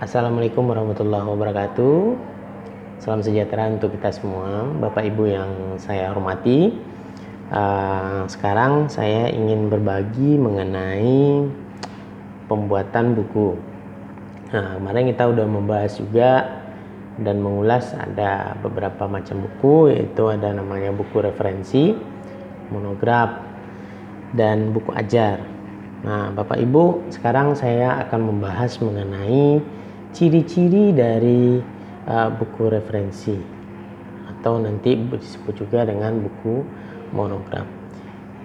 Assalamualaikum warahmatullahi wabarakatuh. Salam sejahtera untuk kita semua, Bapak Ibu yang saya hormati. Sekarang saya ingin berbagi mengenai pembuatan buku. Nah, kemarin kita udah membahas juga dan mengulas ada beberapa macam buku, yaitu ada namanya buku referensi, monograf, dan buku ajar. Nah, Bapak Ibu, sekarang saya akan membahas mengenai ciri-ciri dari buku referensi atau nanti disebut juga dengan buku monograf.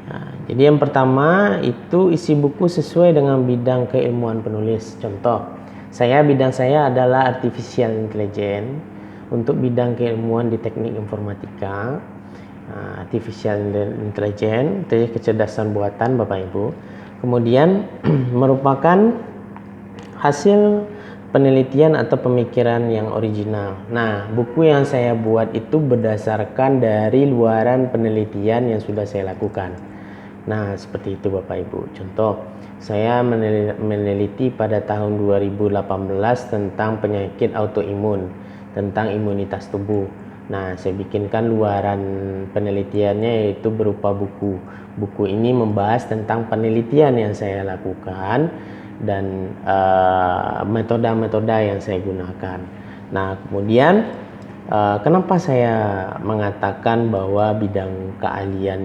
Nah, jadi yang pertama itu isi buku sesuai dengan bidang keilmuan penulis. Contoh, bidang saya adalah artificial intelligence. Untuk bidang keilmuan di teknik informatika, artificial intelligence, itu kecerdasan buatan, Bapak Ibu. Kemudian merupakan hasil penelitian atau pemikiran yang original. Nah, buku yang saya buat itu berdasarkan dari luaran penelitian yang sudah saya lakukan. Nah, seperti itu Bapak Ibu. Contoh, saya meneliti pada tahun 2018 tentang penyakit autoimun, tentang imunitas tubuh. Nah, saya bikinkan luaran penelitiannya yaitu berupa buku. Buku ini membahas tentang penelitian yang saya lakukan dan metode-metode yang saya gunakan. Nah, kemudian kenapa saya mengatakan bahwa bidang keahlian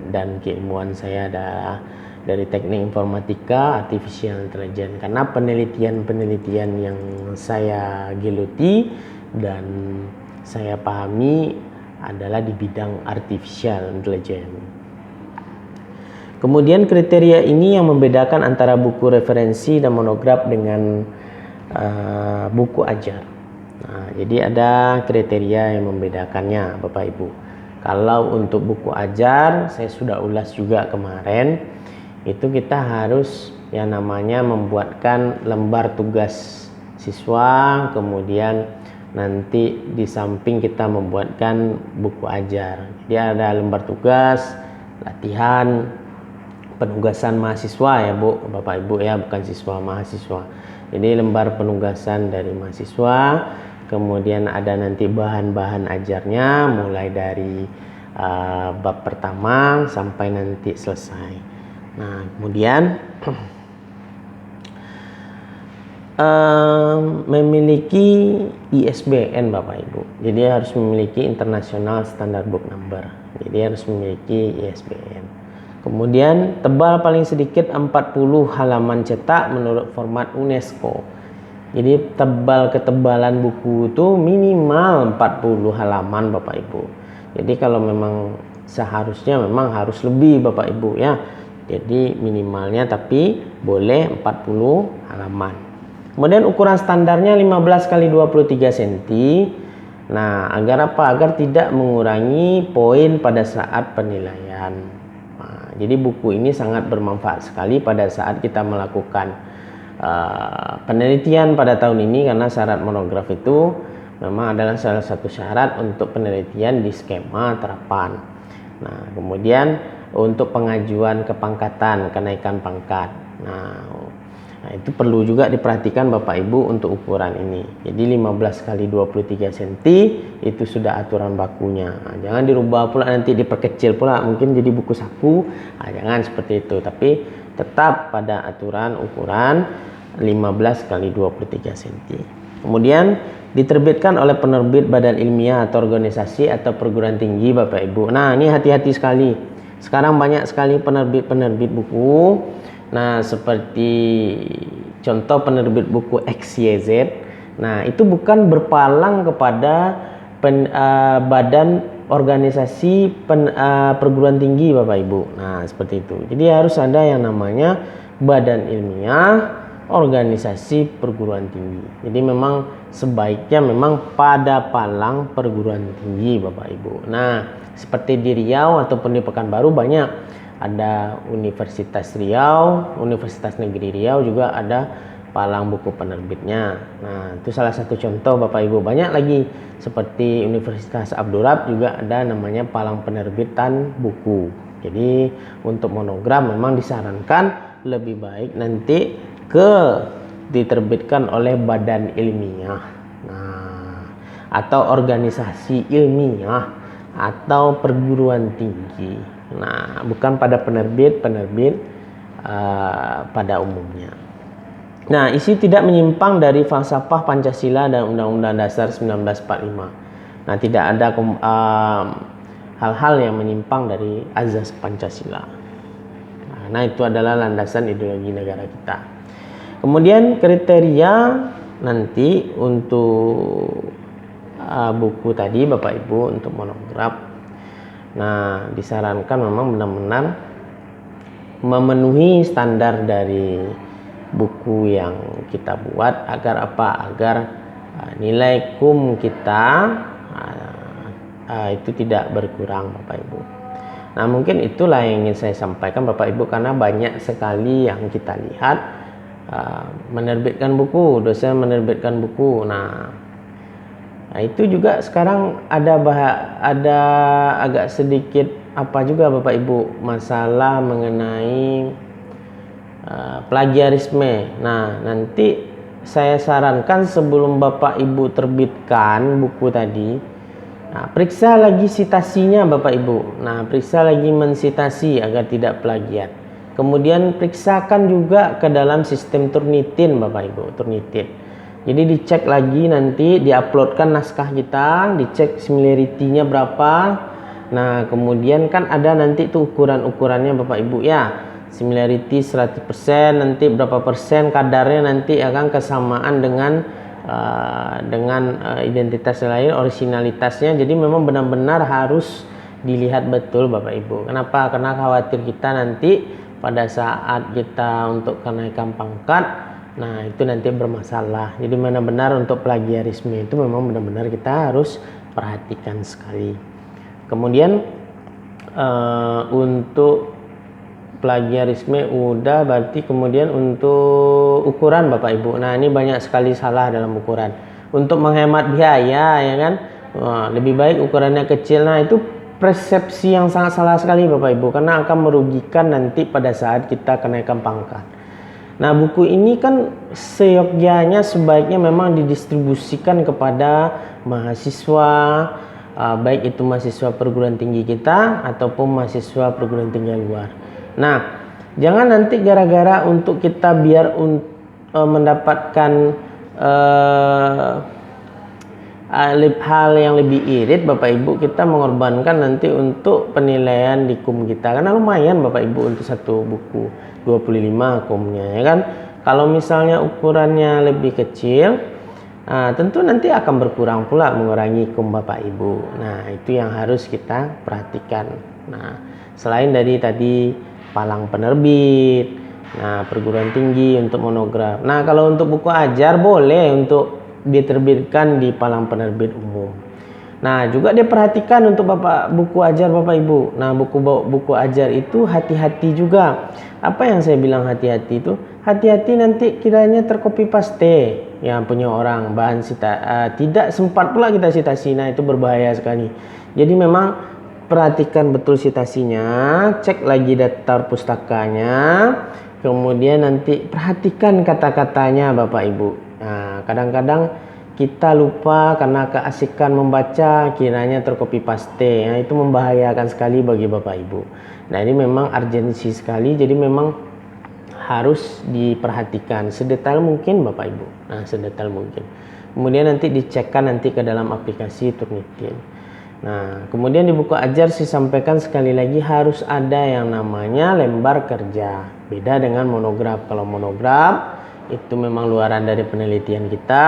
dan keilmuan saya adalah dari teknik informatika, artificial intelligence? Karena penelitian-penelitian yang saya geluti dan saya pahami adalah di bidang artificial intelligence. Kemudian kriteria ini yang membedakan antara buku referensi dan monograf dengan buku ajar. Nah, jadi ada kriteria yang membedakannya, Bapak Ibu. Kalau untuk buku ajar, saya sudah ulas juga kemarin, itu kita harus yang namanya membuatkan lembar tugas siswa, kemudian nanti di samping kita membuatkan buku ajar. Jadi ada lembar tugas, latihan, penugasan mahasiswa ya Bu, Bapak Ibu ya, bukan siswa, mahasiswa. Jadi lembar penugasan dari mahasiswa, kemudian ada nanti bahan-bahan ajarnya mulai dari bab pertama sampai nanti selesai. Nah, kemudian memiliki ISBN Bapak Ibu. Jadi harus memiliki International Standard Book Number. Jadi harus memiliki ISBN. Kemudian tebal paling sedikit 40 halaman cetak menurut format UNESCO. Jadi ketebalan buku itu minimal 40 halaman Bapak Ibu. Jadi kalau memang seharusnya memang harus lebih Bapak Ibu ya. Jadi minimalnya tapi boleh 40 halaman. Kemudian ukuran standarnya 15 x 23 cm. Nah, agar apa? Agar tidak mengurangi poin pada saat penilaian. Jadi buku ini sangat bermanfaat sekali pada saat kita melakukan penelitian pada tahun ini, karena syarat monograf itu memang adalah salah satu syarat untuk penelitian di skema terapan. Nah, kemudian untuk pengajuan kepangkatan, kenaikan pangkat. Nah, itu perlu juga diperhatikan Bapak Ibu untuk ukuran ini. Jadi 15 x 23 cm itu sudah aturan bakunya. Nah, jangan dirubah pula nanti diperkecil pula mungkin jadi buku saku. Nah, jangan seperti itu, tapi tetap pada aturan ukuran 15 x 23 cm. Kemudian diterbitkan oleh penerbit badan ilmiah atau organisasi atau perguruan tinggi Bapak Ibu. Nah, ini hati-hati sekali. Sekarang banyak sekali penerbit buku. Nah, seperti contoh penerbit buku XYZ. Nah, itu bukan berpalang kepada badan organisasi perguruan tinggi Bapak Ibu. Nah, seperti itu. Jadi harus ada yang namanya badan ilmiah, organisasi perguruan tinggi. Jadi memang sebaiknya memang pada palang perguruan tinggi Bapak Ibu. Nah, seperti di Riau ataupun di Pekanbaru banyak. Ada Universitas Riau, Universitas Negeri Riau juga ada palang buku penerbitnya. Nah, itu salah satu contoh Bapak Ibu. Banyak lagi seperti Universitas Abdurrahman juga ada namanya palang penerbitan buku. Jadi untuk monograf memang disarankan lebih baik nanti ke diterbitkan oleh badan ilmiah, atau organisasi ilmiah atau perguruan tinggi. Nah, bukan pada penerbit pada umumnya. Nah, isi tidak menyimpang dari falsafah Pancasila dan Undang-Undang Dasar 1945. Nah, tidak ada hal-hal yang menyimpang dari azas Pancasila. Nah, itu adalah landasan ideologi negara kita. Kemudian kriteria nanti untuk buku tadi Bapak Ibu untuk monograf. Nah, disarankan memang benar-benar memenuhi standar dari buku yang kita buat agar apa? Agar nilai kum kita itu tidak berkurang, Bapak Ibu. Nah, mungkin itulah yang ingin saya sampaikan Bapak Ibu, karena banyak sekali yang kita lihat menerbitkan buku, dosen menerbitkan buku. Nah, itu juga sekarang ada agak sedikit juga Bapak Ibu, masalah mengenai plagiarisme. Nah, nanti saya sarankan sebelum Bapak Ibu terbitkan buku tadi, periksa lagi citasinya Bapak Ibu. Nah, periksa lagi mensitasi agar tidak plagiat. Kemudian periksakan juga ke dalam sistem Turnitin Bapak Ibu, Turnitin. Jadi dicek lagi, nanti diuploadkan naskah kita, dicek similarity-nya berapa. Nah, kemudian kan ada nanti tuh ukuran-ukurannya Bapak Ibu ya. Similarity 100%, nanti berapa persen kadarnya nanti akan kesamaan dengan identitas lain, originalitasnya. Jadi memang benar-benar harus dilihat betul Bapak Ibu. Kenapa? Karena khawatir kita nanti pada saat kita untuk kenaikan pangkat, nah itu nanti bermasalah. Jadi benar-benar untuk plagiarisme itu memang benar-benar kita harus perhatikan sekali. Kemudian untuk plagiarisme udah, berarti kemudian untuk ukuran Bapak Ibu. Nah, ini banyak sekali salah dalam ukuran. Untuk menghemat biaya ya kan, lebih baik ukurannya kecil. Nah, itu persepsi yang sangat salah sekali Bapak Ibu, karena akan merugikan nanti pada saat kita kenaikan pangkat. Nah, buku ini kan seyogyanya sebaiknya memang didistribusikan kepada mahasiswa, baik itu mahasiswa perguruan tinggi kita ataupun mahasiswa perguruan tinggi luar. Nah, jangan nanti gara-gara untuk kita biar mendapatkan hal yang lebih irit Bapak Ibu, kita mengorbankan nanti untuk penilaian di kum kita, karena lumayan Bapak Ibu untuk satu buku 25 kumnya ya kan. Kalau misalnya ukurannya lebih kecil, tentu nanti akan berkurang pula, mengurangi kum Bapak Ibu. Nah, itu yang harus kita perhatikan. Nah, selain dari tadi palang penerbit, nah perguruan tinggi untuk monograf. Nah, kalau untuk buku ajar boleh untuk diterbitkan di palang penerbit umum. Nah, juga diperhatikan untuk buku ajar Bapak Ibu. Nah, buku ajar itu hati-hati juga. Apa yang saya bilang hati-hati itu? Hati-hati nanti kiranya tercopy paste yang punya orang, bahan tidak sempat pula kita citasi. Nah, itu berbahaya sekali. Jadi memang perhatikan betul citasinya, cek lagi daftar pustakanya, kemudian nanti perhatikan kata-katanya Bapak Ibu. Nah, kadang-kadang kita lupa karena keasikan membaca, kiranya tercopy paste. Nah, itu membahayakan sekali bagi Bapak Ibu. Nah, ini memang urgensi sekali, jadi memang harus diperhatikan sedetail mungkin Bapak Ibu. Nah, sedetail mungkin. Kemudian nanti dicekkan nanti ke dalam aplikasi Turnitin. Nah, kemudian di buku ajar saya sampaikan sekali lagi harus ada yang namanya lembar kerja. Beda dengan monograf. Kalau monograf itu memang luaran dari penelitian kita.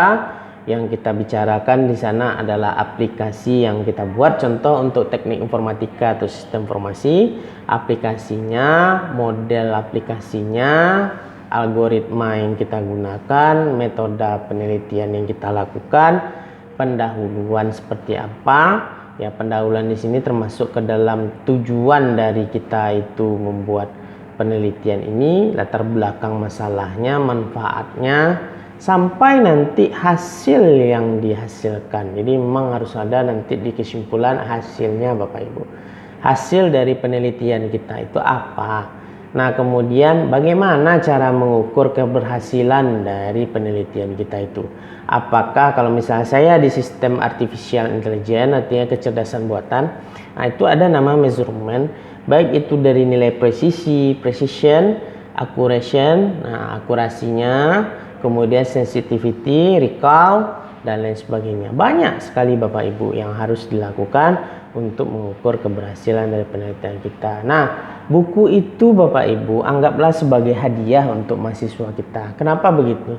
Yang kita bicarakan di sana adalah aplikasi yang kita buat. Contoh untuk teknik informatika atau sistem informasi, aplikasinya, model aplikasinya, algoritma yang kita gunakan, metode penelitian yang kita lakukan, pendahuluan seperti apa. Ya, pendahuluan di sini termasuk ke dalam tujuan dari kita itu membuat penelitian ini, latar belakang masalahnya, manfaatnya, sampai nanti hasil yang dihasilkan. Jadi memang harus ada nanti di kesimpulan hasilnya Bapak Ibu. Hasil dari penelitian kita itu apa? Nah, kemudian bagaimana cara mengukur keberhasilan dari penelitian kita itu? Apakah kalau misalnya saya di sistem artificial intelligence, artinya kecerdasan buatan, nah itu ada nama measurement, baik itu dari nilai precision, accuracy, nah akurasinya, kemudian sensitivity, recall, dan lain sebagainya. Banyak sekali Bapak Ibu yang harus dilakukan untuk mengukur keberhasilan dari penelitian kita. Nah, buku itu Bapak Ibu anggaplah sebagai hadiah untuk mahasiswa kita. Kenapa begitu?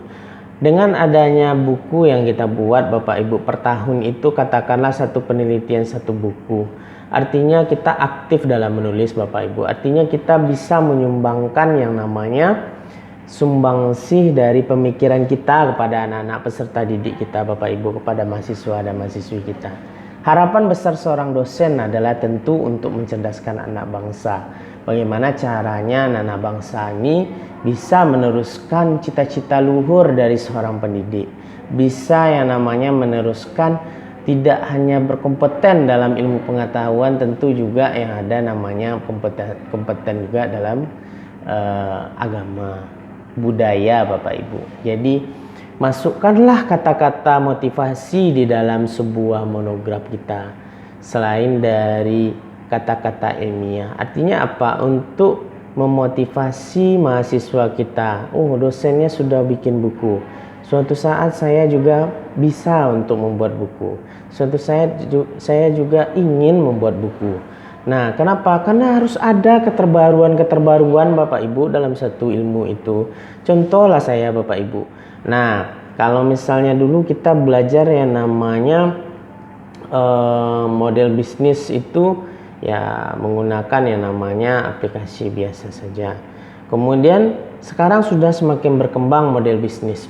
Dengan adanya buku yang kita buat Bapak Ibu per tahun itu, katakanlah satu penelitian satu buku. Artinya kita aktif dalam menulis Bapak Ibu. Artinya kita bisa menyumbangkan yang namanya sumbangsih dari pemikiran kita kepada anak-anak peserta didik kita Bapak Ibu, kepada mahasiswa dan mahasiswi kita. Harapan besar seorang dosen adalah tentu untuk mencerdaskan anak bangsa. Bagaimana caranya anak bangsa ini bisa meneruskan cita-cita luhur dari seorang pendidik. Bisa yang namanya meneruskan tidak hanya berkompeten dalam ilmu pengetahuan, tentu juga yang ada namanya kompeten juga dalam agama, budaya Bapak Ibu. Jadi masukkanlah kata-kata motivasi di dalam sebuah monograf kita selain dari kata-kata ilmiah. Artinya apa? Untuk memotivasi mahasiswa kita. Oh, dosennya sudah bikin buku. Suatu saat saya juga bisa untuk membuat buku. Suatu saat saya juga ingin membuat buku. Nah, kenapa? Karena harus ada keterbaruan Bapak Ibu dalam satu ilmu itu. Contohlah saya Bapak Ibu. Nah, kalau misalnya dulu kita belajar yang namanya model bisnis itu ya menggunakan yang namanya aplikasi biasa saja. Kemudian sekarang sudah semakin berkembang model bisnis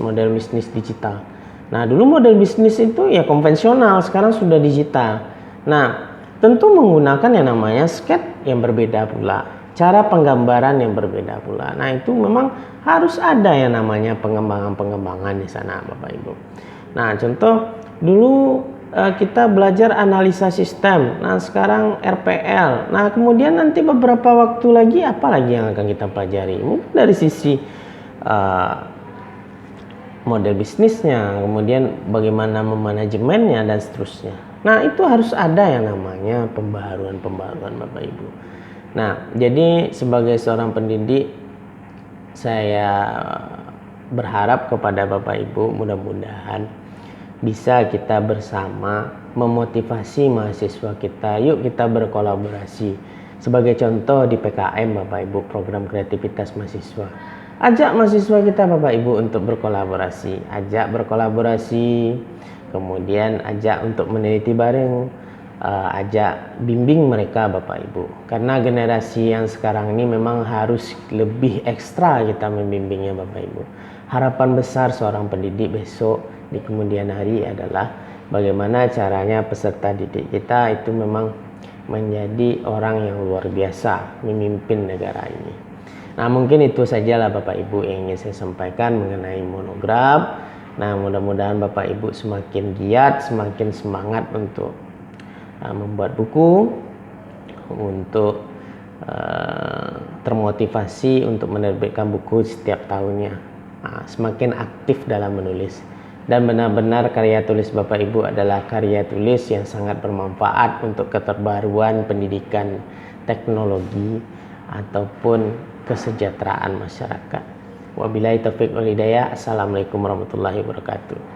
digital. Nah, dulu model bisnis itu ya konvensional, sekarang sudah digital. Nah, tentu menggunakan yang namanya sketch yang berbeda pula, cara penggambaran yang berbeda pula. Nah, itu memang harus ada yang namanya pengembangan di sana Bapak Ibu. Nah, contoh dulu kita belajar analisa sistem. Nah, sekarang RPL. Nah, kemudian nanti beberapa waktu lagi apa lagi yang akan kita pelajari? Mungkin dari sisi model bisnisnya, kemudian bagaimana memanajemennya dan seterusnya. Nah, itu harus ada yang namanya pembaharuan Bapak Ibu. Nah, jadi sebagai seorang pendidik, saya berharap kepada Bapak Ibu mudah-mudahan bisa kita bersama memotivasi mahasiswa kita. Yuk kita berkolaborasi. Sebagai contoh di PKM Bapak Ibu, program kreativitas mahasiswa. Ajak mahasiswa kita Bapak Ibu untuk berkolaborasi. Kemudian ajak untuk meneliti bareng. Ajak bimbing mereka Bapak Ibu. Karena generasi yang sekarang ini memang harus lebih ekstra kita membimbingnya Bapak Ibu. Harapan besar seorang pendidik besok di kemudian hari adalah bagaimana caranya peserta didik kita itu memang menjadi orang yang luar biasa memimpin negara ini. Nah, mungkin itu sajalah Bapak Ibu yang ingin saya sampaikan mengenai monograf. Nah, mudah-mudahan Bapak Ibu semakin giat, semakin semangat untuk membuat buku, untuk termotivasi untuk menerbitkan buku setiap tahunnya. Semakin aktif dalam menulis. Dan benar-benar karya tulis Bapak Ibu adalah karya tulis yang sangat bermanfaat untuk keterbaruan pendidikan, teknologi, ataupun kesejahteraan masyarakat. Wabillahi taufiq wal hidayah. Assalamualaikum warahmatullahi wabarakatuh.